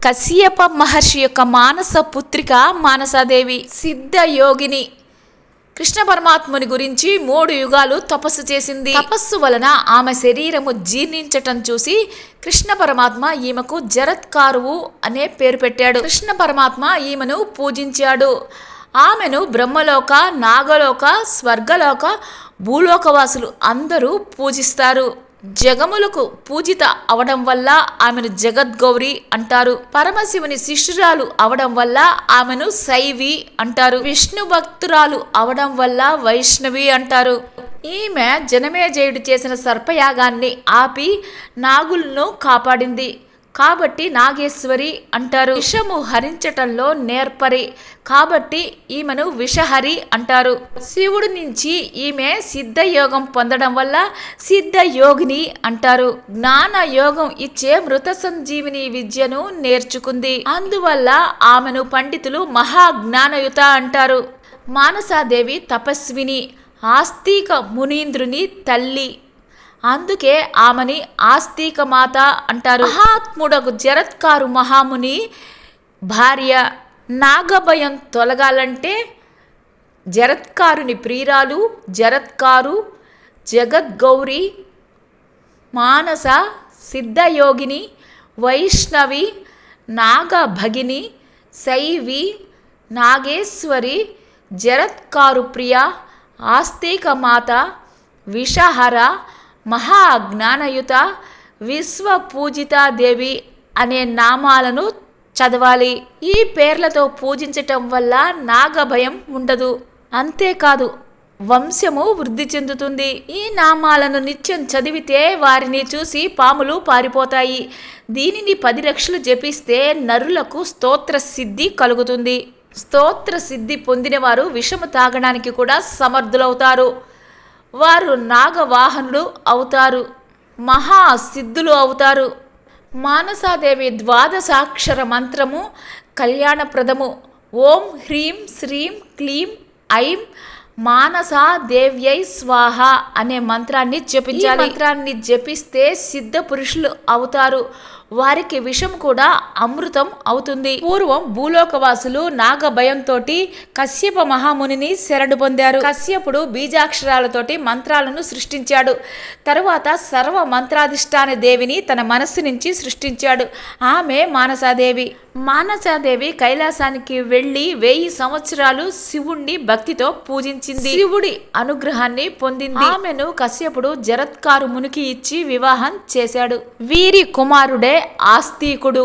కశ్యప మహర్షి యొక్క మానస పుత్రిక మానసాదేవి సిద్ధ యోగిని. కృష్ణ పరమాత్ముని గురించి 3 యుగాలు తపస్సు చేసింది. తపస్సు వలన ఆమె శరీరము జీర్ణించటం చూసి కృష్ణ పరమాత్మ ఈమెకు జరత్కారువు అనే పేరు పెట్టాడు. కృష్ణ పరమాత్మ ఈమెను పూజించాడు. ఆమెను బ్రహ్మలోక, నాగలోక, స్వర్గలోక, భూలోకవాసులు అందరూ పూజిస్తారు. జగములకు పూజిత అవడం వల్ల ఆమెను జగద్గౌరి అంటారు. పరమశివుని శిష్యురాలు అవడం వల్ల ఆమెను శైవి అంటారు. విష్ణు భక్తురాలు అవడం వల్ల వైష్ణవి అంటారు. ఈమె జనమేజయుడు చేసిన సర్పయాగాన్ని ఆపి నాగులను కాపాడింది కాబట్టి నాగేశ్వరి అంటారు. విషము హరించటంలో నేర్పరి కాబట్టి ఈమెను విషహరి అంటారు. శివుడి నుంచి ఈమె సిద్ధయోగం పొందడం వల్ల సిద్ధ యోగిని అంటారు. జ్ఞాన యోగం ఇచ్చే మృత సంజీవిని విద్యను నేర్చుకుంది. అందువల్ల ఆమెను పండితులు మహాజ్ఞానయుత అంటారు. మానసాదేవి తపస్విని, ఆస్తిక మునీంద్రుని తల్లి. అందుకే ఆమెని ఆస్తిక మాత అంటారు. మహాత్ముడకు జరత్కారు మహాముని భార్య. నాగభయం తొలగాలంటే జరత్కారుని ప్రియురాలు జరత్కారు, జగద్గౌరి, మానస, సిద్ధయోగిని, వైష్ణవి, నాగభగిని, శైవి, నాగేశ్వరి, జరత్కారు ప్రియ, ఆస్తిక మాత, విషహర, మహాజ్ఞానయుత, విశ్వపూజితాదేవి అనే నామాలను చదవాలి. ఈ పేర్లతో పూజించటం వల్ల నాగభయం ఉండదు. అంతేకాదు వంశము వృద్ధి చెందుతుంది. ఈ నామాలను నిత్యం చదివితే వారిని చూసి పాములు పారిపోతాయి. దీనిని 10 లక్షలు జపిస్తే నరులకు స్తోత్ర సిద్ధి కలుగుతుంది. స్తోత్ర సిద్ధి పొందిన వారు విషము తాగడానికి కూడా సమర్థులవుతారు. వారు నాగవాహనుడు అవుతారు, మహాసిద్ధులు అవుతారు. మానసాదేవి ద్వాదశాక్షర మంత్రము కళ్యాణప్రదము. ఓం హ్రీం శ్రీం క్లీం ఐం మానసాదేవ్యై స్వాహ అనే మంత్రాన్ని జపించాలి. మంత్రాన్ని జపిస్తే సిద్ధ పురుషులు అవుతారు. వారికి విషం కూడా అమృతం అవుతుంది. పూర్వం భూలోకవాసులు నాగభయంతో కశ్యప మహామునిని శరణు పొందారు. కశ్యపుడు బీజాక్షరాలతోటి మంత్రాలను సృష్టించాడు. తరువాత సర్వ మంత్రాధిష్టాన దేవిని తన మనస్సు నుంచి సృష్టించాడు. ఆమె మానసాదేవి. మానసాదేవి కైలాసానికి వెళ్లి 1000 సంవత్సరాలు శివుణ్ణి భక్తితో పూజించింది. శివుడి అనుగ్రహాన్ని పొందింది. ఆమెను కశ్యపుడు జరత్కారు మునికి ఇచ్చి వివాహం చేశాడు. వీరి కుమారుడే ఆస్తికుడు.